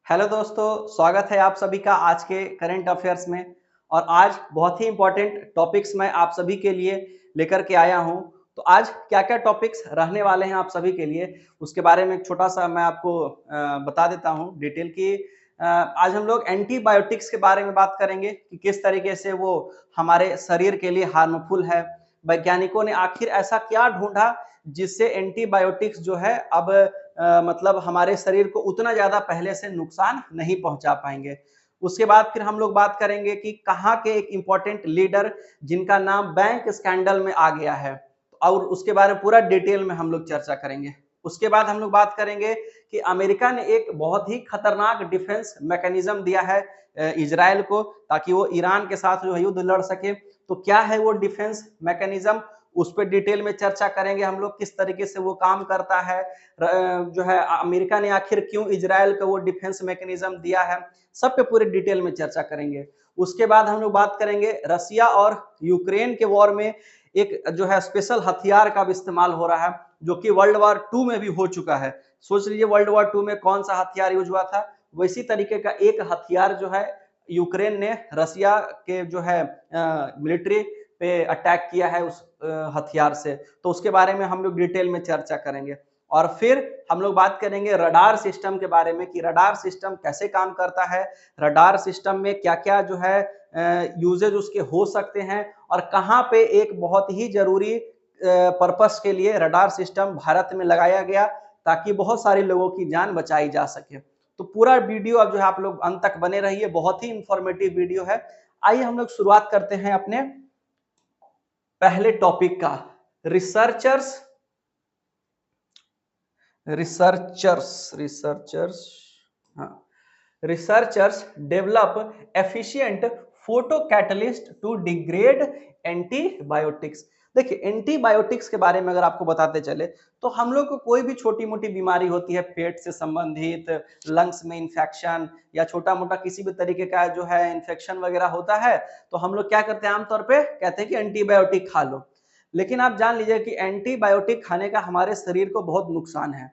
Hello दोस्तों, स्वागत है आप सभी का आज के करंट अफेयर्स में। और आज बहुत ही इंपॉर्टेंट टॉपिक्स मैं आप सभी के लिए लेकर के आया हूं। तो आज क्या-क्या टॉपिक्स रहने वाले हैं आप सभी के लिए, उसके बारे में एक छोटा-सा मैं आपको बता देता हूं डिटेल की। आज हम लोग एंटीबायोटिक्स के बारे में बात करेंगे कि किस तरीके से वो हमारे शरीर के लिए हार्मफुल है। वैज्ञानिकों ने आखिर ऐसा क्या ढूँढा जिससे एंटीबायोटिक्स जो है अब मतलब हमारे शरीर को उतना ज़्यादा पहले से नुकसान नहीं पहुँचा पाएँगे। उसके बाद फिर हम लोग बात करेंगे कि कहाँ के एक इम्पोर्टेंट लीडर जिनका नाम बैंक स्कैंडल में आ गया है और उसके बारे में पूरा डिटेल में हम लोग चर्चा करेंगे। उसके बाद हम लोग बात करेंगे कि अमेरिका ने एक बहुत ही खतरनाक डिफेंस मैकेनिज्म दिया है इज़राइल को, ताकि वो ईरान के साथ जो है युद्ध लड़ सके। तो क्या है वो डिफेंस मैकेनिज्म, उस पे डिटेल में चर्चा करेंगे हम लोग, किस तरीके से वो काम करता है। जो है अमेरिका ने आखिर क्यों इजराइल को वो डिफेंस मैकेनिज्म दिया है, सब पे पूरे डिटेल में चर्चा करेंगे। उसके बाद हम लोग बात करेंगे रसिया और यूक्रेन के वॉर में एक जो है स्पेशल हथियार का भी इस्तेमाल हो रहा है, जो कि वर्ल्ड वॉर 2 में भी हो चुका है। सोच लीजिए वर्ल्ड वॉर 2 में कौन सा हथियार यूज हुआ था, वैसी तरीके का एक हथियार जो है यूक्रेन ने रसिया के जो है मिलिट्री पे अटैक किया है उस हथियार से। तो उसके बारे में हम लोग डिटेल में चर्चा करेंगे। और फिर हम लोग बात करेंगे रडार सिस्टम के बारे में कि रडार सिस्टम कैसे काम करता है, रडार सिस्टम में क्या-क्या जो है यूजेज उसके हो सकते हैं, और कहाँ पे एक बहुत ही ज़रूरी पर्पस के लिए रडार सिस्टम भारत में लगाया गया ताकि बहुत सारे लोगों की जान बचाई जा सके। तो पूरा वीडियो अब जो है आप लोग अंत तक बने रहिए, बहुत ही इंफॉर्मेटिव वीडियो है। आइए हम लोग शुरुआत करते हैं अपने पहले टॉपिक का। रिसर्चर्स रिसर्चर्स रिसर्चर्स हाँ, researchers develop efficient photo catalyst to degrade antibiotics. देखिए एंटीबायोटिक्स के बारे में अगर आपको बताते चले तो हम लोग को कोई भी छोटी मोटी बीमारी होती है, पेट से संबंधित, लंग्स में इंफेक्शन या छोटा मोटा किसी भी तरीके का जो है इंफेक्शन वगैरह होता है, तो हम लोग क्या करते हैं, आमतौर पे कहते हैं कि एंटीबायोटिक खा लो। लेकिन आप जान लीजिए कि एंटीबायोटिक खाने का हमारे शरीर को बहुत नुकसान है।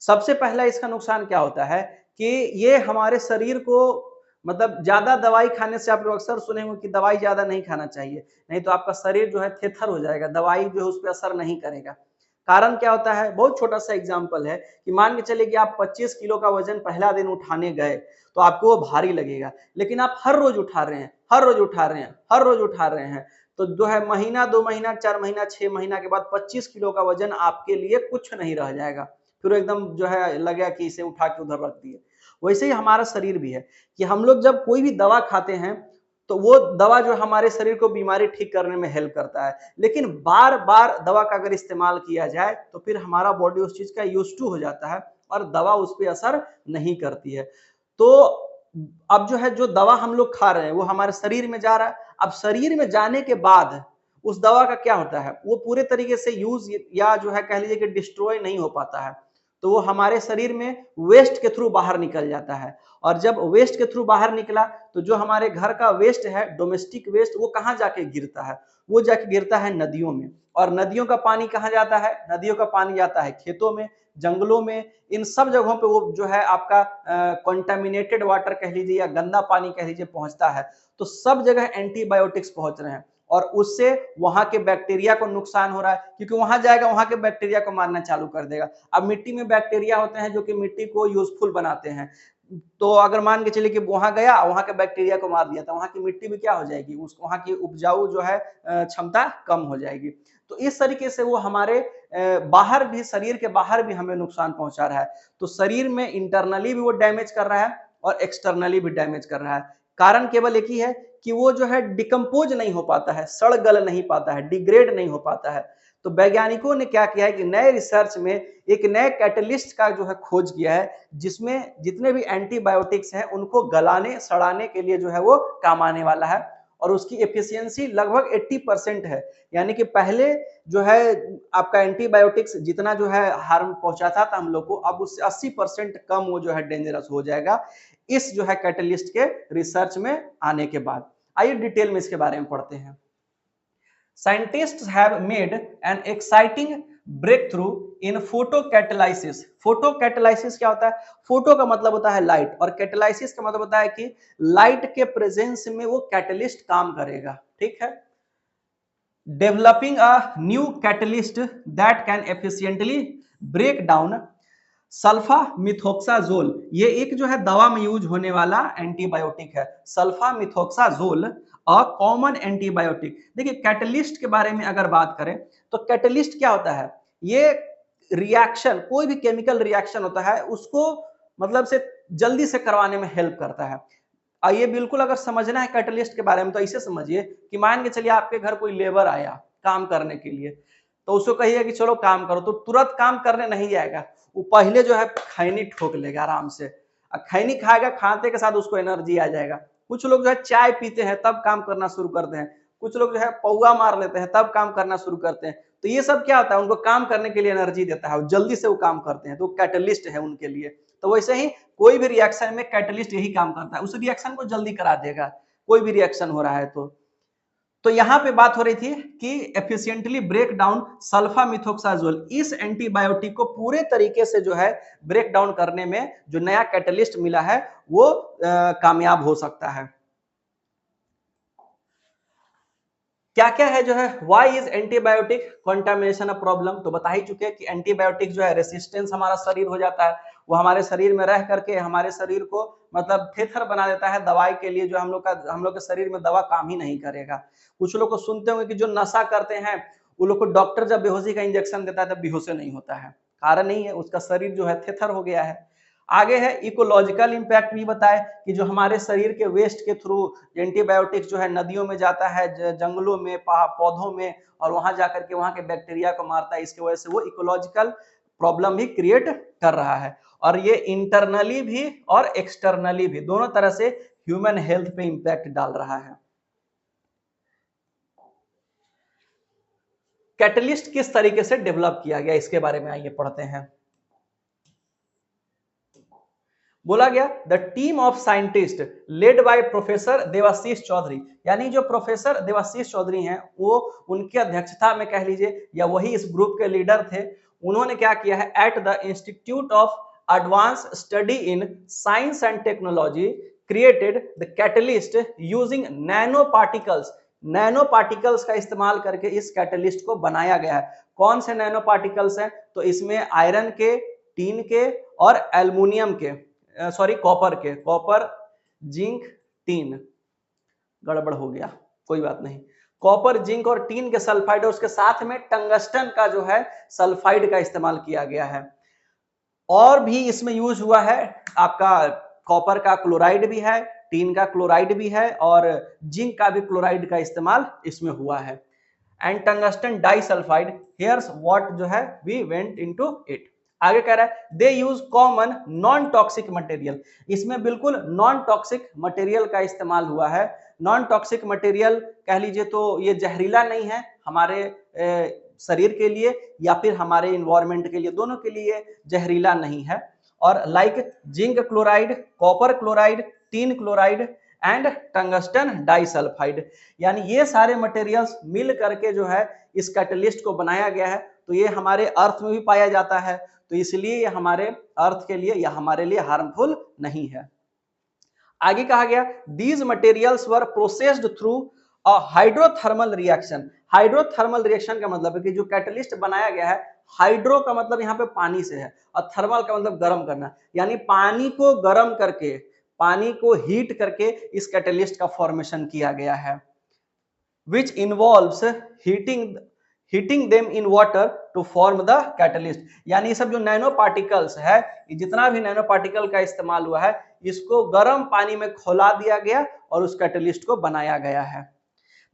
सबसे पहला इसका नुकसान क्या होता है कि ये हमारे शरीर को मतलब ज्यादा दवाई खाने से, आप लोग अक्सर सुने होंगे कि दवाई ज्यादा नहीं खाना चाहिए, नहीं तो आपका शरीर जो है थेथर हो जाएगा, दवाई जो है उस पर असर नहीं करेगा। कारण क्या होता है, बहुत छोटा सा एग्जांपल है कि मान के चलिए कि आप 25 किलो का वजन पहला दिन उठाने गए तो आपको वो भारी लगेगा, लेकिन आप हर रोज उठा रहे हैं, हर रोज उठा रहे हैं, हर रोज उठा रहे हैं, तो जो है महीना, 2 महीना, 4 महीना, 6 महीना के बाद 25 किलो का वजन आपके लिए कुछ नहीं रह जाएगा। फिर एकदम जो है लगेगा कि इसे उठा के उधर रख दिए। वैसे ही हमारा शरीर भी है कि हम लोग जब कोई भी दवा खाते हैं तो वो दवा जो हमारे शरीर को बीमारी ठीक करने में हेल्प करता है, लेकिन बार बार दवा का अगर इस्तेमाल किया जाए तो फिर हमारा बॉडी उस चीज का यूज टू हो जाता है और दवा उस पर असर नहीं करती है। तो अब जो है जो दवा हम लोग खा रहे हैं वो हमारे शरीर में जा रहा है। अब शरीर में जाने के बाद उस दवा का क्या होता है, वो पूरे तरीके से यूज या जो है कह लीजिए कि डिस्ट्रॉय नहीं हो पाता है, तो वो हमारे शरीर में वेस्ट के थ्रू बाहर निकल जाता है। और जब वेस्ट के थ्रू बाहर निकला तो जो हमारे घर का वेस्ट है, डोमेस्टिक वेस्ट, वो कहाँ जाके गिरता है, वो जाके गिरता है नदियों में। और नदियों का पानी कहाँ जाता है, नदियों का पानी जाता है खेतों में, जंगलों में, इन सब जगहों पे वो जो है आपका कॉन्टामिनेटेड वाटर कह लीजिए या गंदा पानी कह लीजिए पहुंचता है। तो सब जगह एंटीबायोटिक्स पहुंच रहे हैं और उससे वहां के बैक्टीरिया को नुकसान हो रहा है, क्योंकि वहां जाएगा, वहां के बैक्टीरिया को मारना चालू कर देगा। अब मिट्टी में बैक्टीरिया होते हैं जो कि मिट्टी को यूजफुल बनाते हैं, तो अगर मान के चलिए कि वहां गया, वहां के बैक्टीरिया को मार दिया, तो वहां की मिट्टी भी क्या हो जाएगी, उस वहां की उपजाऊ जो है क्षमता कम हो जाएगी। तो इस तरीके से वो हमारे बाहर भी, शरीर के बाहर भी हमें नुकसान पहुंचा रहा है। तो शरीर में इंटरनली भी वो डैमेज कर रहा है और एक्सटर्नली भी डैमेज कर रहा है। कारण केवल एक ही है कि वो जो है डिकम्पोज नहीं हो पाता है, सड़ गल नहीं पाता है, डिग्रेड नहीं हो पाता है। तो वैज्ञानिकों ने क्या किया है कि नए रिसर्च में एक नए कैटलिस्ट का जो है खोज किया है, जिसमें जितने भी एंटीबायोटिक्स हैं उनको गलाने सड़ाने के लिए जो है वो काम आने वाला है। और उसकी एफिशिएंसी लगभग 80% है, यानी कि पहले जो है आपका एंटीबायोटिक्स जितना जो है हार्म पहुंचाता था हम लोग को, अब उससे 80% कम वो जो है डेंजरस हो जाएगा इस जो है कैटलिस्ट के रिसर्च में आने के बाद। आइए डिटेल में इसके बारे में पढ़ते हैं। Scientists have made an exciting breakthrough in photo catalysis. Photo catalysis क्या होता है? फोटो का मतलब होता है लाइट और कैटेलाइसिस का मतलब होता है कि लाइट के प्रेजेंस में वो कैटलिस्ट काम करेगा। ठीक है, developing a new catalyst that can efficiently break down sulfamethoxazole. ये एक जो है दवा में यूज होने वाला एंटीबायोटिक है, सल्फा मिथोक्साजोल अ कॉमन एंटीबायोटिक। देखिए कैटलिस्ट के बारे में अगर बात करें तो कैटलिस्ट क्या होता है? ये रिएक्शन, कोई भी केमिकल रिएक्शन होता है उसको मतलब से जल्दी से करवाने में हेल्प करता है। आइए बिल्कुल अगर समझना है कैटलिस्ट के बारे में तो ऐसे समझिए कि मान के चलिए आपके घर कोई लेबर आया काम करने के लिए, तो उसको कहिए कि चलो काम करो, तो तुरंत काम करने नहीं जाएगा, वो पहले जो है खैनी ठोक लेगा आराम से, खैनी खाएगा, खाते के साथ उसको एनर्जी आ जाएगा। कुछ लोग जो है चाय पीते हैं तब काम करना शुरू करते हैं, कुछ लोग जो है पौआ मार लेते हैं तब काम करना शुरू करते हैं। तो ये सब क्या होता है? उनको काम करने के लिए एनर्जी देता है और जल्दी से वो काम करते हैं, तो कैटलिस्ट है उनके लिए। तो वैसे ही कोई भी रिएक्शन में कैटलिस्ट यही काम करता है, उस रिएक्शन को जल्दी करा देगा, कोई भी रिएक्शन हो रहा है तो यहाँ पे बात हो रही थी कि एफिशिएंटली ब्रेक डाउन सल्फा मिथोक्साजोल, इस एंटीबायोटिक को पूरे तरीके से जो है ब्रेक डाउन करने में जो नया कैटलिस्ट मिला है वो कामयाब हो सकता है। क्या क्या है जो है, why is antibiotic contamination a problem? तो बता ही चुके हैं कि एंटीबायोटिक जो है रेसिस्टेंस हमारा शरीर हो जाता है, वो हमारे शरीर में रह करके हमारे शरीर को मतलब थेथर बना देता है दवाई के लिए, जो हम लोग के शरीर में दवा काम ही नहीं करेगा। कुछ लोग को सुनते होंगे कि जो नशा करते हैं वो लोग को डॉक्टर जब बेहोशी का इंजेक्शन देता है तब बेहोश नहीं होता है, कारण नहीं है, उसका शरीर जो है थेथर हो गया है। आगे है इकोलॉजिकल इंपैक्ट भी बताए कि जो हमारे शरीर के वेस्ट के थ्रू एंटीबायोटिक्स जो है नदियों में जाता है, जंगलों में, पौधों में, और वहां जाकर के वहां के बैक्टीरिया को मारता है, इसकी वजह से वो इकोलॉजिकल प्रॉब्लम भी क्रिएट कर रहा है। और ये इंटरनली भी और एक्सटर्नली भी दोनों तरह से ह्यूमन हेल्थ पे इंपैक्ट डाल रहा है। कैटलिस्ट किस तरीके से डेवलप किया गया इसके बारे में आइए पढ़ते हैं। बोला गया the team of scientist led by professor Debashish Chowdhury, यानी जो प्रोफेसर देवाशीष चौधरी हैं वो उनकी अध्यक्षता में कह लीजिए या वही इस ग्रुप के लीडर थे। उन्होंने क्या किया है, at the institute of advance study in science and technology created the catalyst using nano particles. Nano particles का इस्तेमाल करके इस कैटलिस्ट को बनाया गया है। कौन से नैनो पार्टिकल्स हैं? तो इसमें आयरन के, टीन के और एल्युमिनियम के, सॉरी कॉपर के, कॉपर, जिंक, टीन, गड़बड़ हो गया, कोई बात नहीं। कॉपर, जिंक और टीन के सल्फाइड और उसके साथ में टंगस्टन का जो है सल्फाइड का इस्तेमाल किया गया है। और भी इसमें यूज हुआ है आपका, कॉपर का क्लोराइड भी है, टीन का क्लोराइड भी है और जिंक का भी क्लोराइड का इस्तेमाल इसमें हुआ है। And tungsten disulphide, here's what जो है वी वेंट इनटू इट। आगे कह रहा है they use common non toxic material, इसमें बिल्कुल नॉन टॉक्सिक मटेरियल का इस्तेमाल हुआ है। नॉन टॉक्सिक मटेरियल कह लीजिए तो ये जहरीला नहीं है हमारे शरीर के लिए या फिर हमारे इन्वायरमेंट के लिए, दोनों के लिए जहरीला नहीं है। और like zinc chloride, copper chloride, tin chloride and tungsten disulphide, यानी ये सारे मटेरियल्स मिल करके जो है इस कैटलिस्ट को बनाया गया है। तो ये हमारे अर्थ में भी पाया जाता है, तो इसलिए ये हमारे अर्थ के लिए या हमारे लिए हार्मफुल नहीं है। आगे कहा गया these materials were processed through a hydrothermal reaction. Hydrothermal reaction का मतलब है कि जो कैटलिस्ट बनाया गया है, हाइड्रो का मतलब यहाँ पे पानी से है और थर्मल का मतलब गर्म करना, यानी पानी को गर्म करके, पानी को हीट करके इस कैटलिस्ट का फॉर्मेशन किया गया है। which involves heating them in water to form the catalyst, यानी ये सब जो नैनो पार्टिकल्स है, जितना भी नैनो पार्टिकल का इस्तेमाल हुआ है इसको गर्म पानी में खौला दिया गया और उस कैटलिस्ट को बनाया गया है।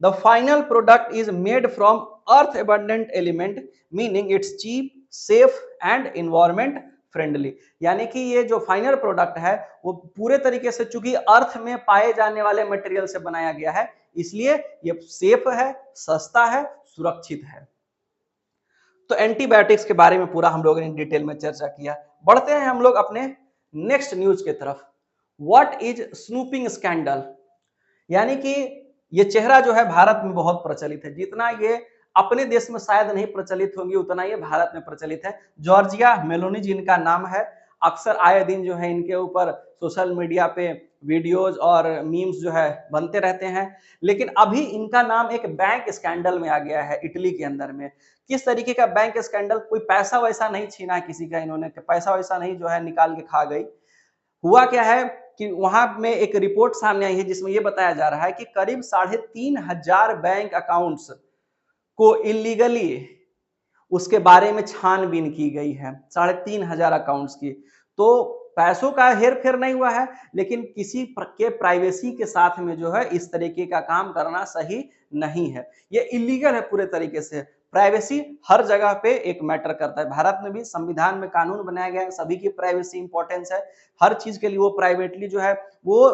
The final product is made from earth abundant element meaning it's cheap, safe and environment friendly, यानी कि ये जो फाइनल प्रोडक्ट है वो पूरे तरीके से चूंकि अर्थ में पाए जाने वाले मटेरियल से बनाया गया है इसलिए ये सेफ है, सस्ता है, सुरक्षित है। तो एंटीबायोटिक्स के बारे में पूरा हम लोगों ने डिटेल में चर्चा किया। बढ़ते हैं हम लोग अपने नेक्स्ट न्यूज के तरफ। व्हाट इज स्नूपिंग स्कैंडल, यानी कि ये चेहरा जो है भारत में बहुत प्रचलित है, जितना ये अपने देश में शायद नहीं प्रचलित होंगी उतना ये भारत में प्रचलित है। जॉर्जिया मेलोनी जी इनका नाम है। अक्सर आए दिन जो है इनके ऊपर सोशल मीडिया पे वीडियोज और मीम्स जो है बनते रहते हैं। लेकिन अभी इनका नाम एक बैंक स्कैंडल में आ गया है इटली के अंदर में। किस तरीके का बैंक स्कैंडल? कोई पैसा वैसा नहीं छीना है किसी का, इन्होंने पैसा वैसा नहीं जो है निकाल के खा गई। हुआ क्या है कि वहां में एक रिपोर्ट सामने आई है जिसमें यह बताया जा रहा है कि करीब 3,500 बैंक अकाउंट्स को इलीगली उसके बारे में छानबीन की गई है। 3,500 अकाउंट्स की। तो पैसों का हेर फेर नहीं हुआ है, लेकिन किसी के प्राइवेसी के साथ में जो है इस तरीके का काम करना सही नहीं है। ये इलीगल है पूरे तरीके से। प्राइवेसी हर जगह पे एक मैटर करता है। भारत में भी संविधान में कानून बनाया गया है, सभी की प्राइवेसी इंपॉर्टेंस है। हर चीज के लिए वो प्राइवेटली जो है वो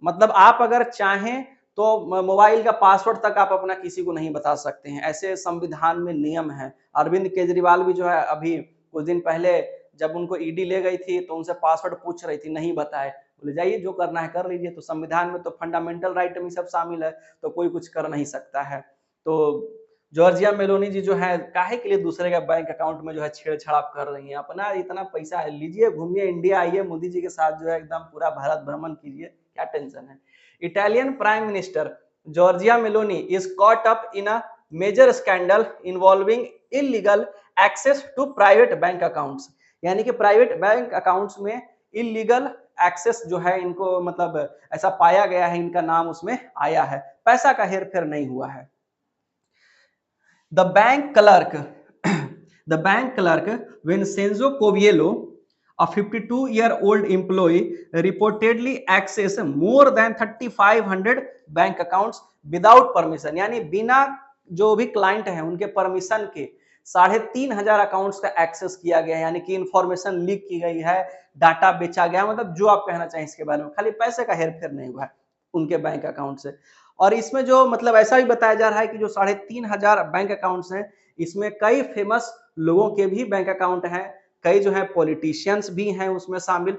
मतलब आप अगर चाहें तो मोबाइल का पासवर्ड तक आप अपना किसी को नहीं बता सकते हैं, ऐसे संविधान में नियम है। अरविंद केजरीवाल भी जो है अभी कुछ दिन पहले जब उनको ईडी ले गई थी तो उनसे पासवर्ड पूछ रही थी, नहीं बताए। बोले जाइए जो करना है कर लीजिए। तो संविधान में तो फंडामेंटल राइट में सब शामिल है, तो कोई कुछ कर नहीं सकता है। तो जॉर्जिया मेलोनी जी जो है काहे के लिए दूसरे का बैंक अकाउंट में जो है छेड़छाड़ कर रही हैं? अपना इतना पैसा है, लीजिए घूमिए इंडिया, आइए मोदी जी के साथ जो है एकदम पूरा भारत भ्रमण कीजिए, क्या टेंशन है। Italian prime minister Giorgia Meloni is caught up in a major scandal involving illegal access to private bank accounts. यानी कि प्राइवेट बैंक अकाउंट्स में इलीगल एक्सेस जो है इनको मतलब ऐसा पाया गया है, इनका नाम उसमें आया है, पैसा का हेरफेर नहीं हुआ है। The bank clerk, the bank clerk Vincenzo Coviello, a 52-year-old employee, reportedly accessed more than 3,500 bank accounts without permission. यानी बिना जो भी क्लाइंट है उनके परमिशन के 3,500 अकाउंट्स का एक्सेस किया गया है। यानी कि इंफॉर्मेशन लीक की गई है, डाटा बेचा गया, मतलब जो आप कहना चाहें इसके बारे में, खाली पैसे का हेरफेर नहीं हुआ है उनके बैंक अकाउंट से। और इसमें जो मतलब ऐसा भी बताया जा रहा है कि जो 3,500 बैंक अकाउंट्स हैं इसमें कई फेमस लोगों के भी बैंक अकाउंट हैं, कई जो है पॉलिटिशियंस भी हैं उसमें शामिल।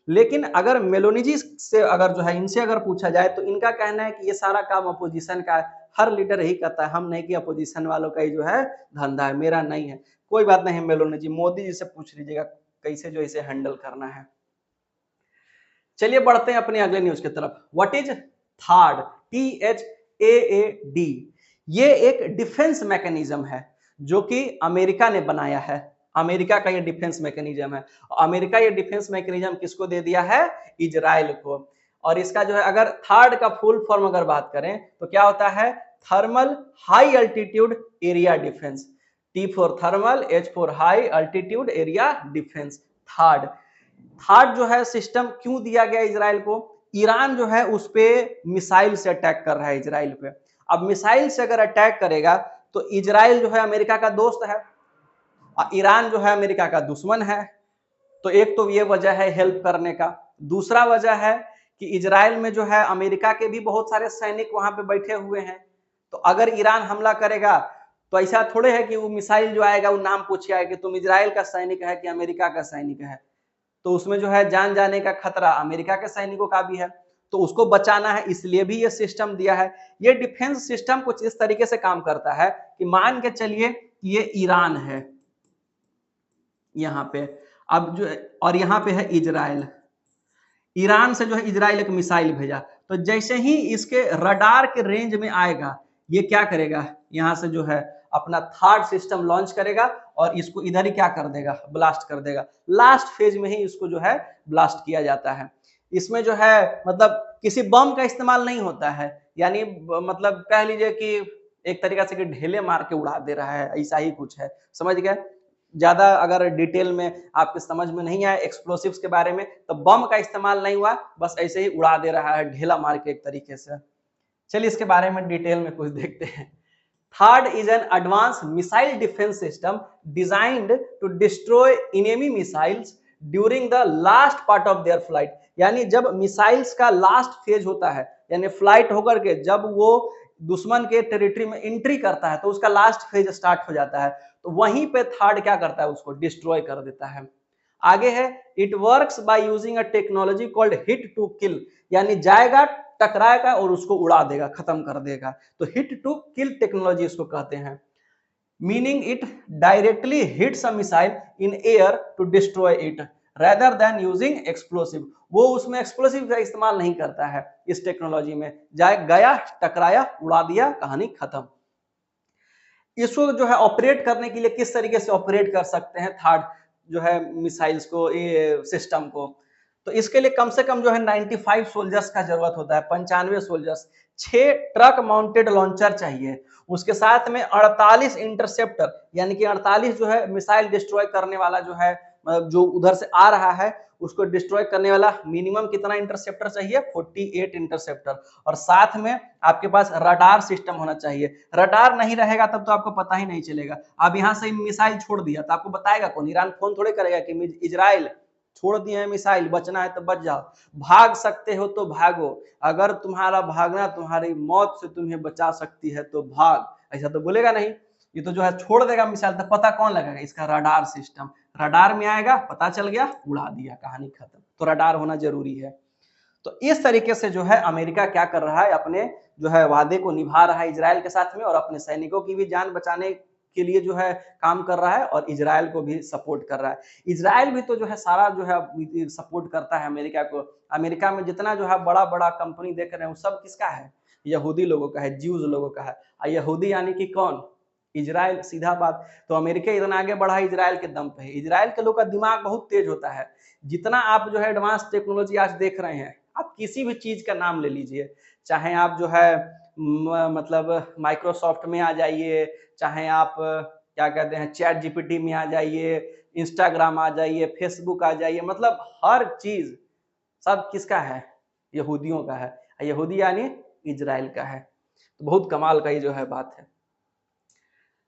लेकिन अगर मेलोनी जी से अगर जो है इनसे अगर पूछा जाए तो इनका कहना है कि ये सारा काम अपोजिशन का है। हर लीडर यही कहता है, हम नहीं कि अपोजिशन वालों का ही जो है धंधा है, मेरा नहीं है। कोई बात नहीं मेलोनी जी, मोदी जी से पूछ लीजिएगा कैसे जो इसे हैंडल करना है। चलिए बढ़ते हैं अपने अगले न्यूज की तरफ। What is third? THAAD। ये एक डिफेंस मैकेनिज्म है जो कि अमेरिका ने बनाया है। अमेरिका का ये डिफेंस मैकेनिज्म है। अमेरिका ये डिफेंस मैकेनिज्म किसको दे दिया है? इजराइल को। और इसका जो है अगर थर्ड का फुल फॉर्म अगर बात करें तो क्या होता है? Thermal high altitude area defence. T for thermal, H for high altitude area defence. Third जो है सिस्टम क्यों दिया गया इजराइल को? ईरान जो है उस पे मिसाइल से अटैक कर रहा है इजराइल पे। अब मिसाइल से अगर अटैक करेगा तो इजराइल जो है अमेरिका का दोस्त है और ईरान जो है अमेरिका का दुश्मन है। तो एक तो ये वजह है हेल्प करने का। दूसरा वजह है कि इजराइल में जो है अमेरिका के भी बहुत सारे सैनिक वहां पे बैठे हुए हैं। तो अगर ईरान हमला करेगा तो ऐसा थोड़े है कि वो मिसाइल जो आएगा वो नाम पूछ के आएगा कि तुम इजराइल का सैनिक है कि अमेरिका का सैनिक है। तो उसमें जो है जान जाने का खतरा अमेरिका के सैनिकों का भी है। तो उसको बचाना है, इसलिए भी ये सिस्टम दिया है। ये डिफेंस सिस्टम कुछ इस तरीके से काम करता है कि मान के चलिए कि ये ईरान है यहाँ पे, अब जो और यहाँ पे है इजराइल। ईरान से जो है इजराइल एक मिसाइल भेजा, तो जैसे ही इसके रडार के रेंज में आएगा ये क्या करेगा? यहाँ से जो है अपना थर्ड सिस्टम लॉन्च करेगा और इसको इधर ही क्या कर देगा? ब्लास्ट कर देगा। लास्ट फेज में ही इसको जो है ब्लास्ट किया जाता है। इसमें जो है मतलब किसी बम का इस्तेमाल नहीं होता है, यानी मतलब कह लीजिए कि एक तरीका से कि ढेले मार के उड़ा दे रहा है, ऐसा ही कुछ है। समझ गए? ज्यादा अगर डिटेल में आपके समझ में नहीं आए एक्सप्लोसिव्स के बारे में तो बम का इस्तेमाल नहीं हुआ, बस ऐसे ही उड़ा दे रहा है ढेला मार के एक तरीके से। चलिए इसके बारे में डिटेल में कुछ देखते हैं। Third is an advance missile defence system designed to destroy enemy missiles during the last part of their flight. यानी जब मिसाइल्स का लास्ट फेज होता है, यानी फ्लाइट होकर के जब वो दुश्मन के टेरिटरी में एंट्री करता है तो उसका लास्ट फेज स्टार्ट हो जाता है, तो वहीं पे थर्ड क्या करता है? उसको डिस्ट्रॉय कर देता है। आगे है it works by using a technology called hit to kill. यानी जाएगा टकराएगा और उसको उड़ा देगा, खत्म कर देगा। तो हिट टू किल टेक्नोलॉजी इसको कहते हैं। Meaning it directly hits a missile in air to destroy it rather than using explosive. वो उसमें एक्सप्लोसिव का इस्तेमाल नहीं करता है इस टेक्नोलॉजी में, जाए गया टकराया उड़ा दिया कहानी खत्म। इसको जो है ऑपरेट करने के लिए किस तरीके से ऑपरेट कर सकते हैं थर्ड जो है मिसाइल्स को, ये सिस्टम को, तो इसके लिए कम से कम जो है 95 सोल्जर्स का जरूरत होता है, 95 सोल्जर्स, 6 ट्रक माउंटेड लॉन्चर चाहिए, उसके साथ में 48 इंटरसेप्टर यानी कि 48 जो है मिसाइल डिस्ट्रॉय करने वाला जो है, जो उधर से आ रहा है उसको डिस्ट्रॉय करने वाला मिनिमम कितना इंटरसेप्टर चाहिए, 48 इंटरसेप्टर, और साथ में आपके पास रडार सिस्टम होना चाहिए। रडार नहीं रहेगा तब तो आपको पता ही नहीं चलेगा। अब यहाँ से मिसाइल छोड़ दिया तो आपको बताएगा कौन? ईरान फोन थोड़े करेगा कि इजराइल छोड़ दिए हैं मिसाइल, बचना है तो बच जाओ, भाग सकते हो तो भागो, अगर तुम्हारा भागना तुम्हारी मौत से तुम्हें बचा सकती है तो भाग, ऐसा तो बोलेगा नहीं। ये तो जो है छोड़ देगा मिसाइल, तो पता कौन लगेगा? इसका रडार सिस्टम, रडार में आएगा पता चल गया उड़ा दिया कहानी खत्म। तो रडार होना जरूरी है। तो इस तरीके से जो है अमेरिका क्या कर रहा है, अपने जो है वादे को निभा रहा है इजराइल के साथ में, और अपने सैनिकों की भी जान बचाने के लिए जो है काम कर रहा है, और इजराइल को भी सपोर्ट कर रहा है। इजराइल भी तो जो है सारा जो है सपोर्ट करता है अमेरिका को। अमेरिका में जितना जो है बड़ा बड़ा कंपनी देख रहे हैं वो सब किसका है? यहूदी लोगों का है, ज्यूज लोगों का है। और यहूदी यानी कि कौन? इजराइल, सीधा बात। तो अमेरिका इतना आगे बढ़ा इजराइल के दम पे है। इजराइल के लोग का दिमाग बहुत तेज होता है। जितना आप जो है एडवांस टेक्नोलॉजी आज देख रहे हैं, आप किसी भी चीज का नाम ले लीजिए, चाहे आप जो है मतलब माइक्रोसॉफ्ट में आ जाइए, चाहे आप क्या कहते हैं चैट जीपीटी में आ जाइए, इंस्टाग्राम आ जाइए, फेसबुक आ जाइए, मतलब हर चीज सब किसका है? यहूदियों का है। यहूदी यानी इजराइल का है। तो बहुत कमाल का ये जो है बात है।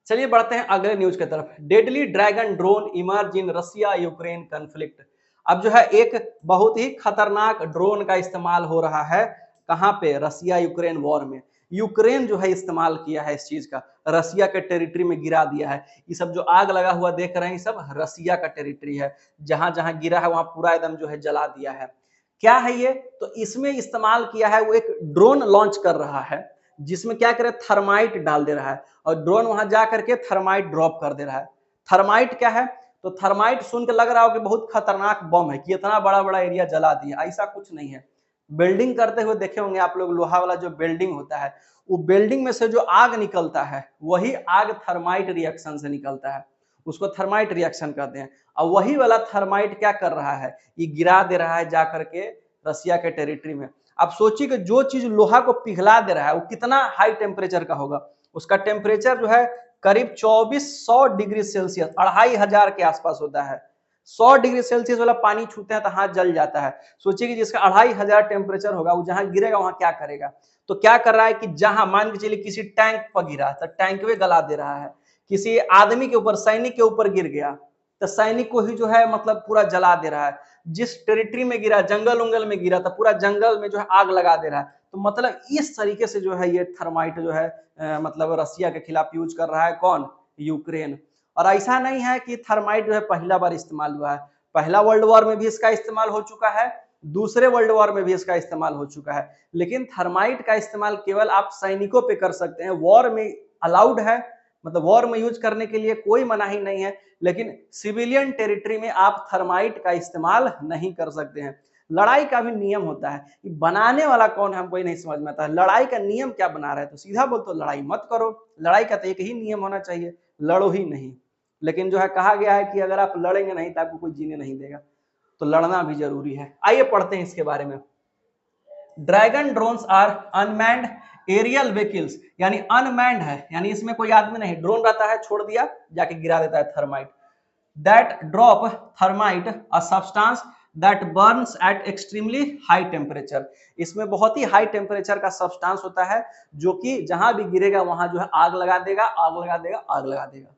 चलिए बढ़ते हैं अगले न्यूज की तरफ। डेडली ड्रैगन ड्रोन इमर्ज इन रसिया यूक्रेन कन्फ्लिक्ट। अब जो है एक बहुत ही खतरनाक ड्रोन का इस्तेमाल हो रहा है, कहां पे? रसिया यूक्रेन वॉर में। यूक्रेन जो है इस्तेमाल किया है इस चीज का, रसिया के टेरिटरी में गिरा दिया है। ये सब जो आग लगा हुआ देख रहे हैं ये सब रसिया का टेरिटरी है। जहां जहां गिरा है वहां पूरा एकदम जो है जला दिया है। क्या है ये? तो इसमें इस्तेमाल किया है, वो एक ड्रोन लॉन्च कर रहा है जिसमें क्या करे, थर्माइट डाल दे रहा है, और ड्रोन वहां जा करके थर्माइट ड्रॉप कर दे रहा है। थर्माइट क्या है? तो थर्माइट सुन के लग रहा हो कि बहुत खतरनाक बम है कि इतना बड़ा बड़ा एरिया जला दिया, ऐसा कुछ नहीं है। बिल्डिंग करते हुए देखे होंगे आप लोग, लोहा वाला जो बिल्डिंग होता है, वो बिल्डिंग में से जो आग निकलता है वही आग थर्माइट रिएक्शन से निकलता है, उसको थर्माइट रिएक्शन कहते हैं। और वही वाला थर्माइट क्या कर रहा है, ये गिरा दे रहा है जाकर के रसिया के टेरिटरी में। आप सोचिए कि जो चीज लोहा को पिघला दे रहा है वो कितना हाई टेम्परेचर का होगा। उसका टेम्परेचर जो है करीब 2400 डिग्री सेल्सियस, 2500 के आसपास होता है। 100 डिग्री सेल्सियस वाला पानी छूते हैं तो हाथ जल जाता है। सोचिए कि जिसका 2500 टेम्परेचर होगा वो जहां गिरेगा वहां क्या करेगा। तो क्या कर रहा है कि जहां मान के चलिए किसी टैंक पर गिरा तो टैंक में गला दे रहा है, किसी आदमी के ऊपर, सैनिक के ऊपर गिर गया तो सैनिक को ही जो है मतलब पूरा जला दे रहा है। जिस टेरिटरी में गिरा, जंगल उंगल में गिरा तो पूरा जंगल में जो है आग लगा दे रहा है। तो मतलब इस तरीके से जो है ये थर्माइट जो है मतलब रसिया के खिलाफ यूज कर रहा है कौन? यूक्रेन। और ऐसा नहीं है कि थर्माइट जो है पहला बार इस्तेमाल हुआ है, पहला वर्ल्ड वॉर में भी इसका इस्तेमाल हो चुका है, दूसरे वर्ल्ड वॉर में भी इसका इस्तेमाल हो चुका है। लेकिन थर्माइट का इस्तेमाल केवल आप सैनिकों पे कर सकते हैं, वॉर में अलाउड है, मतलब वॉर में यूज करने के लिए कोई मनाही नहीं है, लेकिन सिविलियन टेरिटरी में आप थर्माइट का इस्तेमाल नहीं कर सकते हैं। लड़ाई का भी नियम होता है, कि बनाने वाला कौन है हमको ही नहीं समझ में आता है। लड़ाई का नियम क्या बना रहा है? तो सीधा बोल तो लड़ाई मत करो, लड़ाई का तो एक ही नियम होना चाहिए, लड़ो ही नहीं। लेकिन जो है कहा गया है कि अगर आप लड़ेंगे नहीं तो आपको कोई जीने नहीं देगा, तो लड़ना भी जरूरी है। आइए पढ़ते हैं इसके बारे में। Dragon drones are unmanned aerial vehicles, यानी अनमैन्ड है, यानी इसमें कोई आदमी नहीं, ड्रोन रहता है, छोड़ दिया जाके गिरा देता है thermite. That drop thermite a substance that burns at extremely high temperature. इसमें बहुत ही हाई टेम्परेचर का सब्सटेंस होता है जो कि जहां भी गिरेगा वहां जो है आग लगा देगा, आग लगा देगा, आग लगा देगा।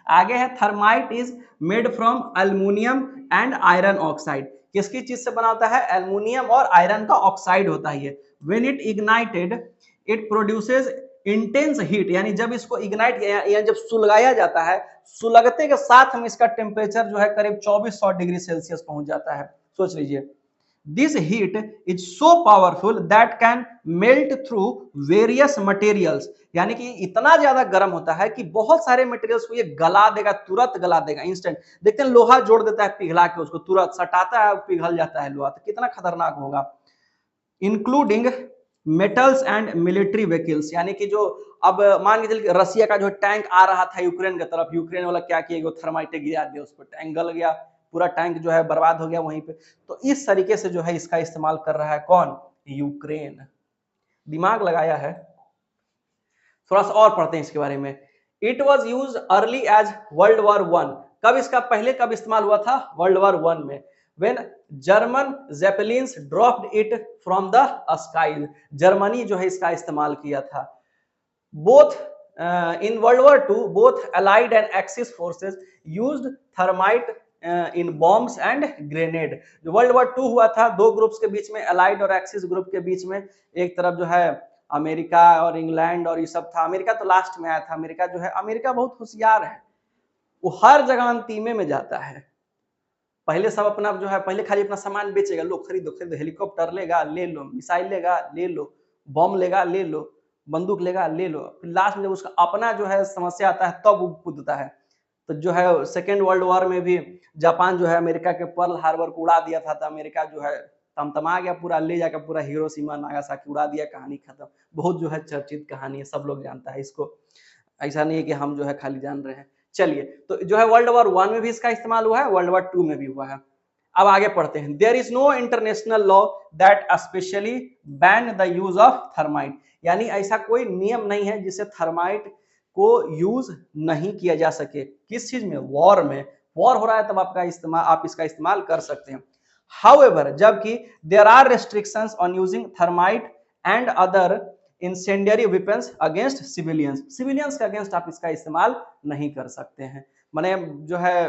आगे है thermite is made from aluminium and iron oxide. किसकी चीज से बना होता है? एल्युमिनियम और आयरन का ऑक्साइड होता है ये। When it ignited it produces intense heat, यानी जब इसको इग्नाइट या जब सुलगाया जाता है, सुलगते के साथ में इसका टेम्परेचर जो है करीब 2400 डिग्री सेल्सियस पहुंच जाता है। सोच लीजिए this heat is so powerful that can melt through various materials, यानी कि इतना ज्यादा गर्म होता है कि बहुत सारे मटेरियल्स को ये गला देगा, तुरंत गला देगा, इंस्टेंट। देखते हैं लोहा जोड़ देता है पिघला के, उसको तुरंत सटाता है, पिघल जाता है लोहा, तो कितना खतरनाक होगा। Including metals and military vehicles, यानी कि जो अब मान के चलिए रसिया का जो टैंक आ रहा था यूक्रेन की तरफ, यूक्रेन वाला क्या किया, थर्माइटे गिरा दिया उस पर, टैंक गल गया, पूरा टैंक जो है बर्बाद हो गया वहीं पे। तो इस तरीके से जो है इसका इस्तेमाल कर रहा है कौन, यूक्रेन। दिमाग लगाया है। थोड़ा सा और पढ़ते हैं इसके बारे में। It was use early as world war one, कब इसका पहले कब इस्तेमाल हुआ था, वर्ल्ड वॉर वन में, when German zeppelins dropped it from the sky, Germany जो है इसका इस्तेमाल किया था। Both in world war two both allied and axis forces used thermite in bombs and grenade. जो वर्ल्ड वॉर टू हुआ था, दो ग्रुप्स के बीच में, अलाइड और एक्सिस ग्रुप के बीच में, एक तरफ जो है अमेरिका और इंग्लैंड और ये सब था, अमेरिका तो लास्ट में आया था, अमेरिका जो है, अमेरिका बहुत होशियार है, वो हर जगह अंतिमे में जाता है। पहले सब अपना जो है, पहले खाली अपना सामान बेचेगा, लो खरीदो खरीदो, हेलीकॉप्टर लेगा ले लो, मिसाइल लेगा ले लो, बम लेगा ले लो, बंदूक लेगा ले लो, फिर लास्ट में जब उसका अपना जो है समस्या आता है तब वो कूदता है। तो जो है सेकेंड वर्ल्ड वॉर में भी जापान जो है अमेरिका के पर्ल हार्बर को उड़ा दिया था, तो अमेरिका जो है तमतमा गया पूरा, ले जाकर पूरा हिरोशिमा नागासाकी उड़ा दिया, कहानी खत्म। बहुत जो है चर्चित कहानी है, सब लोग जानता है इसको, ऐसा नहीं है कि हम जो है खाली जान रहे हैं। चलिए, तो जो है वर्ल्ड वॉर वन में भी इसका इस्तेमाल हुआ है, वर्ल्ड वॉर टू में भी हुआ है। अब आगे पढ़ते हैं। There is no international law that specially ban the use of thermite, यानी ऐसा कोई नियम नहीं है जिससे थर्माइट को यूज नहीं किया जा सके। किस चीज में, वॉर में, वॉर हो रहा है तब आपका इस्तेमाल, आप इसका इस्तेमाल कर सकते हैं। हाउएवर, जबकि there are restrictions on using thermite and other incendiary weapons against civilians, civilians के अगेंस्ट आप इसका इस्तेमाल नहीं कर सकते हैं। माने जो है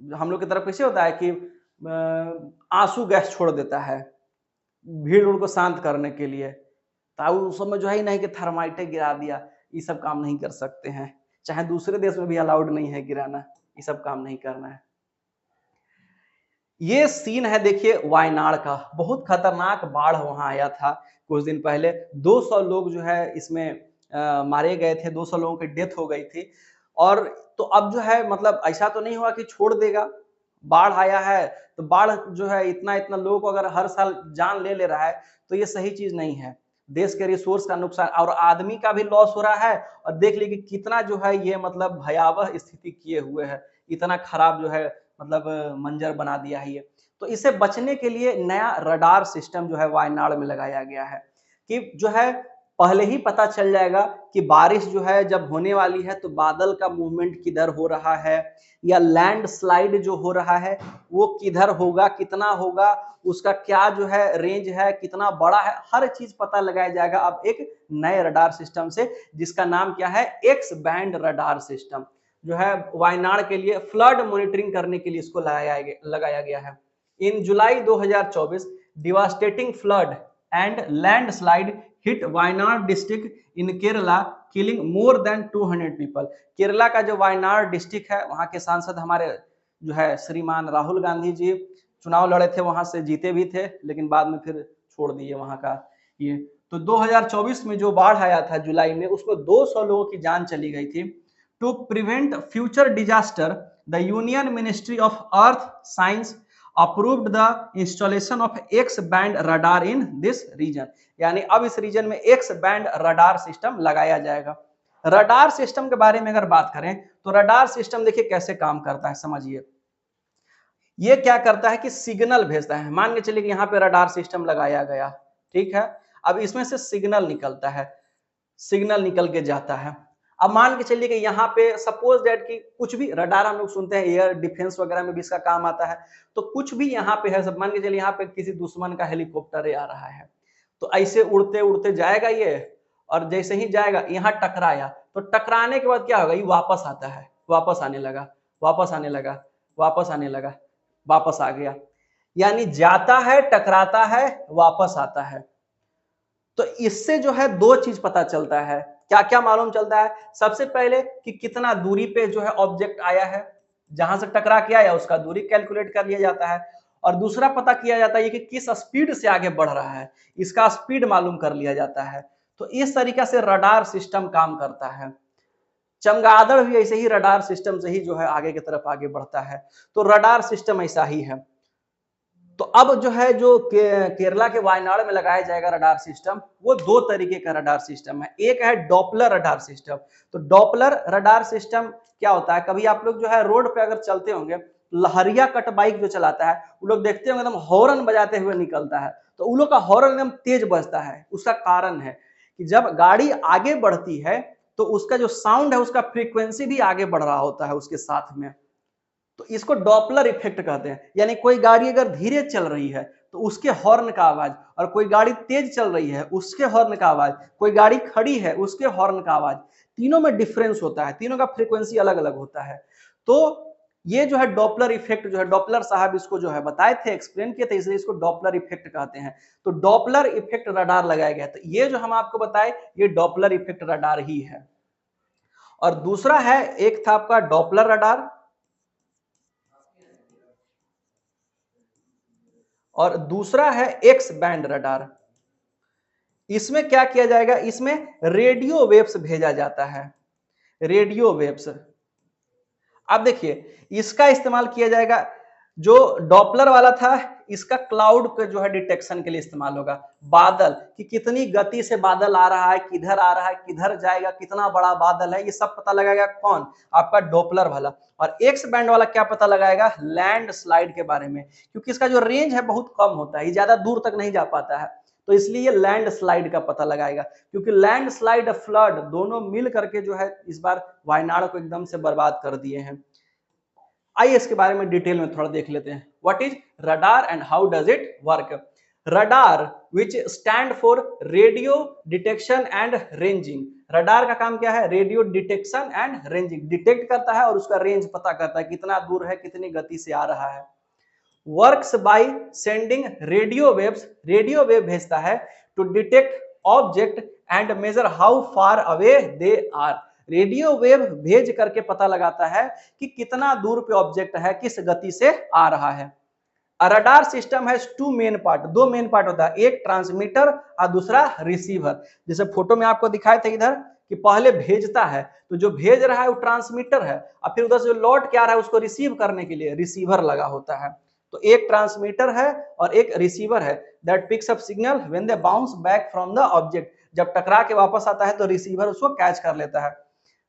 हम लोग की तरफ कैसे होता है कि आंसू गैस छोड़ देता है भीड़ उड़ को शांत करने के लिए, तो उस समय जो है नहीं कि थर्माइटे गिरा दिया, ये सब काम नहीं कर सकते हैं। चाहे दूसरे देश में भी अलाउड नहीं है गिराना, ये सब काम नहीं करना है। ये सीन है देखिए वायनाड का, बहुत खतरनाक बाढ़ वहां आया था कुछ दिन पहले, 200 लोग जो है इसमें मारे गए थे, 200 लोगों की डेथ हो गई थी। और तो अब जो है मतलब ऐसा तो नहीं हुआ कि छोड़ देगा, बाढ़ आया है तो बाढ़ जो है इतना इतना लोगों को अगर हर साल जान ले ले रहा है तो ये सही चीज नहीं है। देश के रिसोर्स का नुकसान और आदमी का भी लॉस हो रहा है, और देख लीजिए कि कितना जो है ये मतलब भयावह स्थिति किए हुए है, इतना खराब जो है मतलब मंजर बना दिया है ये। तो इसे बचने के लिए नया रडार सिस्टम जो है वायनाड में लगाया गया है, कि जो है पहले ही पता चल जाएगा कि बारिश जो है जब होने वाली है तो बादल का मूवमेंट किधर हो रहा है, या लैंड स्लाइड जो हो रहा है वो किधर होगा, कितना होगा, उसका क्या जो है रेंज है, कितना बड़ा है, हर चीज पता लगाया जाएगा अब एक नए रडार सिस्टम से, जिसका नाम क्या है, एक्स बैंड रडार सिस्टम, जो है वायनाड के लिए फ्लड मॉनिटरिंग करने के लिए इसको लगाया गया है। इन जुलाई 2024 devastating flood and landslide hit Wayanad district in Kerala killing more than 200 people. Kerala का जो वायनाड डिस्ट्रिक्ट है, वहां के सांसद हमारे जो है श्रीमान राहुल गांधी जी चुनाव लड़े थे, वहां से जीते भी थे, लेकिन बाद में फिर छोड़ दिए वहां का ये। तो 2024 में जो बाढ़ आया था जुलाई में, उसको 200 लोगों की जान चली गई थी। To prevent future disaster, the union ministry of earth science approved the installation of X band radar in this region, यानी अब इस रीजन में एक्स बैंड रडार सिस्टम लगाया जाएगा। रडार सिस्टम के बारे में अगर बात करें तो रडार सिस्टम देखिए कैसे काम करता है, समझिए। ये क्या करता है कि सिग्नल भेजता है, मान के चलिए कि यहाँ पे रडार सिस्टम लगाया गया, ठीक है, अब इसमें से सिग्नल निकलता है, सिग्नल निकल के जाता है। अब मान के चलिए कि यहाँ पे सपोज दैट कि कुछ भी रडार हम लोग सुनते हैं एयर डिफेंस वगैरह में भी इसका काम आता है, तो कुछ भी यहाँ पे है, सब मान के चलिए यहाँ पे किसी दुश्मन का हेलीकॉप्टर आ रहा है, तो ऐसे उड़ते उड़ते जाएगा ये, और जैसे ही जाएगा यहाँ टकराया, तो टकराने के बाद क्या होगा, ये वापस आता है, वापस आने लगा, वापस आने लगा, वापस आने लगा, वापस आ गया, यानी जाता है, टकराता है, वापस आता है। तो इससे जो है दो चीज पता चलता है, क्या क्या मालूम चलता है, सबसे पहले कि कितना दूरी पे जो है ऑब्जेक्ट आया है, जहां से टकरा के आया उसका दूरी कैलकुलेट कर लिया जाता है, और दूसरा पता किया जाता है कि किस स्पीड से आगे बढ़ रहा है, इसका स्पीड मालूम कर लिया जाता है। तो इस तरीके से रडार सिस्टम काम करता है। चमगादड़ भी ऐसे ही रडार सिस्टम से ही जो है आगे की तरफ आगे बढ़ता है। तो रडार सिस्टम ऐसा ही है। तो अब जो है जो केरला के वायनाड में लगाया जाएगा रडार सिस्टम, वो दो तरीके का रडार सिस्टम है। एक है डॉपलर रडार सिस्टम। तो डॉपलर रडार सिस्टम क्या होता है, कभी आप लोग जो है रोड पे अगर चलते होंगे, लहरिया कट बाइक जो चलाता है वो लोग देखते होंगे एकदम हॉर्न बजाते हुए निकलता है, तो उन लोग का हॉर्न एकदम तेज बजता है। उसका कारण है कि जब गाड़ी आगे बढ़ती है तो उसका जो साउंड है उसका फ्रीक्वेंसी भी आगे बढ़ रहा होता है उसके साथ में। तो इसको डॉपलर इफेक्ट कहते हैं। यानी कोई गाड़ी अगर धीरे चल रही है तो उसके हॉर्न का आवाज, और कोई गाड़ी तेज चल रही है उसके हॉर्न का आवाज, कोई गाड़ी खड़ी है उसके हॉर्न का आवाज, तीनों में डिफरेंस होता है, तीनों का फ्रीक्वेंसी अलग अलग होता है। तो ये जो है डॉपलर इफेक्ट जो है, डॉपलर साहब इसको जो है बताए थे, एक्सप्लेन किए थे, इसलिए इसको डॉपलर इफेक्ट कहते हैं। तो डॉपलर इफेक्ट रडार लगाया गया। तो ये जो हम आपको बताए ये डॉपलर इफेक्ट रडार ही है। और दूसरा है, एक था आपका डॉपलर रडार और दूसरा है एक्स बैंड रडार। इसमें क्या किया जाएगा, इसमें रेडियो वेव्स भेजा जाता है, रेडियो वेव्स। अब देखिए इसका इस्तेमाल किया जाएगा, जो डॉपलर वाला था इसका क्लाउड का जो है डिटेक्शन के लिए इस्तेमाल होगा। बादल कि कितनी गति से बादल आ रहा है, किधर आ रहा है, किधर जाएगा, कितना बड़ा बादल है, ये सब पता लगाएगा कौन, आपका डॉपलर वाला। और एक्स बैंड वाला क्या पता लगाएगा, लैंड स्लाइड के बारे में, क्योंकि इसका जो रेंज है बहुत कम होता है, ये ज्यादा दूर तक नहीं जा पाता है, तो इसलिए ये लैंड स्लाइड का पता लगाएगा। क्योंकि लैंड स्लाइड फ्लड दोनों मिल करके जो है इस बार वायनाड को एकदम से बर्बाद कर दिए हैं। आइए इसके बारे में डिटेल में थोड़ा देख लेते हैं। What is radar and how does it work. Radar which stand for radio detection and ranging. Radar का काम क्या है, radio detection and ranging, detect करता है और उसका रेंज पता करता है कितना दूर है, कितनी गति से आ रहा है। Works by sending radio waves, radio wave भेजता है to detect object and measure how far away they are. Radio wave भेज करके पता लगाता है कि कितना दूर पे ऑब्जेक्ट है, किस गति से आ रहा है। Radar system has two main part, दो मेन पार्ट होता है, एक ट्रांसमीटर और दूसरा रिसीवर। जैसे फोटो में आपको दिखाए थे इधर कि पहले भेजता है, तो जो भेज रहा है वो ट्रांसमीटर है, और फिर उधर से जो लौट के आ रहा है उसको रिसीव करने के लिए रिसीवर लगा होता है। तो एक ट्रांसमीटर है और एक रिसीवर है, that picks up signal when they bounce back from the object. जब टकरा के वापस आता है तो रिसीवर उसको कैच कर लेता है।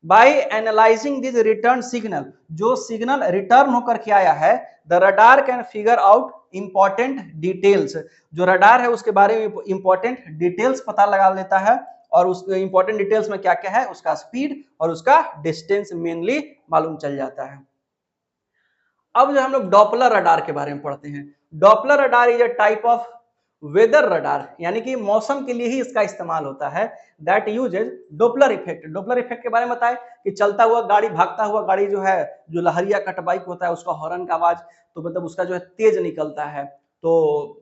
By analysing this return signal, जो सिग्नल रिटर्न होकर के आया है, the radar can figure out important details. जो रडार है उसके बारे में इंपॉर्टेंट डिटेल्स पता लगा लेता है, और उस इंपॉर्टेंट डिटेल्स में क्या क्या है, उसका स्पीड और उसका डिस्टेंस मेनली मालूम चल जाता है। अब जो हम लोग डॉपलर रडार के बारे में पढ़ते हैं। Doppler radar is a type of weather radar, यानी कि मौसम के लिए ही इसका इस्तेमाल होता है। That usage Doppler effect. Doppler effect के बारे में बताए कि चलता हुआ गाड़ी, भागता हुआ गाड़ी जो है, जो लहरिया कट बाइक होता है उसका हॉर्न का आवाज तो मतलब उसका जो है तेज निकलता है, तो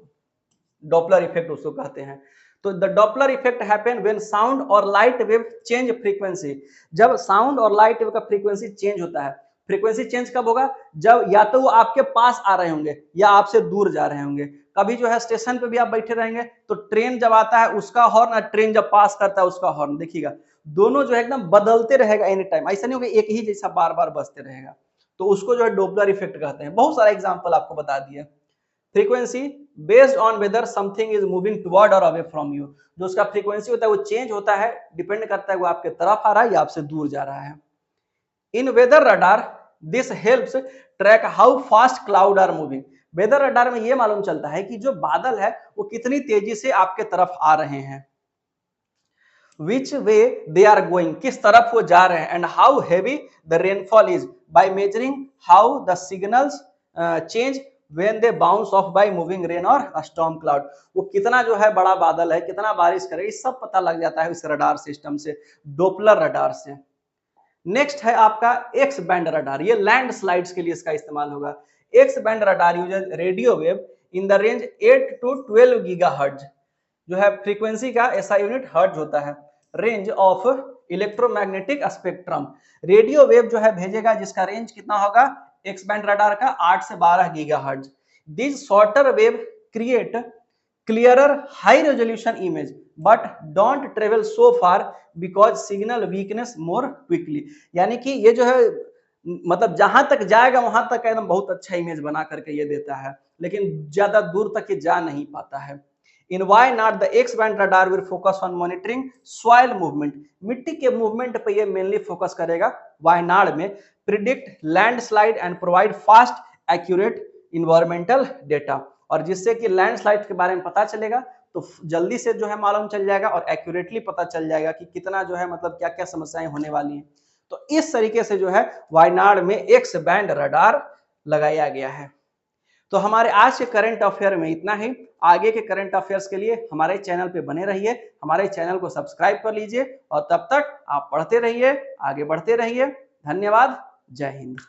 डॉपलर इफेक्ट उसको कहते हैं। तो the Doppler effect happen when sound और लाइट वेव चेंज फ्रीक्वेंसी। जब साउंड और लाइट वेव का फ्रीक्वेंसी चेंज होता है। फ्रीक्वेंसी चेंज कब होगा, जब या तो वो आपके पास आ रहे होंगे या आपसे दूर जा रहे होंगे। कभी जो है स्टेशन पे भी आप बैठे रहेंगे तो ट्रेन जब आता है उसका हॉर्न और ट्रेन जब पास करता है उसका हॉर्न, देखिएगा दोनों जो है एकदम बदलते रहेगा एनी टाइम, ऐसा नहीं होगा एक ही जैसा बार बार बजते रहेगा। तो उसको जो है डॉपलर इफेक्ट कहते हैं। बहुत सारा एग्जांपल आपको बता दिए। Frequency based on whether something is moving toward और अवे फ्रॉम यू। जो उसका फ्रीक्वेंसी होता है वो चेंज होता है, डिपेंड करता है वो आपके तरफ आ रहा है या आपसे दूर जा रहा है। In weather radar this helps track how fast cloud are moving. Weather radar में ये मालूम चलता है कि जो बादल है वो कितनी तेजी से आपके तरफ आ रहे हैं, विच वे दे आर गोइंग, किस तरफ वो जा रहे हैं, and how heavy the rainfall is by measuring how the signals change when they bounce off by moving rain और स्टॉर्म क्लाउड। वो कितना जो है बड़ा बादल है, कितना बारिश करे, ये सब पता लग जाता है इस रडार सिस्टम से, डॉपलर रडार से। नेक्स्ट है आपका एक्स बैंड रडार। ये लैंड स्लाइड्स के लिए इसका इस्तेमाल होगा। X band radar uses radio wave in the range 8 to 12 gigahertz. जो है फ्रीक्वेंसी का ऐसा यूनिट हर्ट्ज होता है। Range of electromagnetic spectrum, radio wave जो है भेजेगा जिसका रेंज कितना होगा एक्स बैंड रडार का 8 से 12 gigahertz. This shorter wave create clearer high resolution image but don't travel so far because signal weakness more quickly. यानी कि ये जो है मतलब जहां तक जाएगा वहां तक एकदम बहुत अच्छा इमेज बना करके ये देता है, लेकिन ज्यादा दूर तक ये जा नहीं पाता है। In Wayanad the X band radar will focus on monitoring soil movement, मिट्टी के मूवमेंट पे ये मेनली फोकस करेगा वायनाड में, predict landslide and provide fast accurate environmental data, और जिससे कि लैंडस्लाइड के बारे में पता चलेगा तो जल्दी से जो है मालूम चल जाएगा और एक्यूरेटली पता चल जाएगा कि कितना जो है मतलब क्या क्या समस्याएं होने वाली हैं। तो इस तरीके से जो है वायनाड में एक्स बैंड रडार लगाया गया है। तो हमारे आज के करंट अफेयर में इतना ही। आगे के करंट अफेयर्स के लिए हमारे चैनल पे बने रहिए, हमारे चैनल को सब्सक्राइब कर लीजिए और तब तक आप पढ़ते रहिए, आगे बढ़ते रहिए। धन्यवाद। जय हिंद।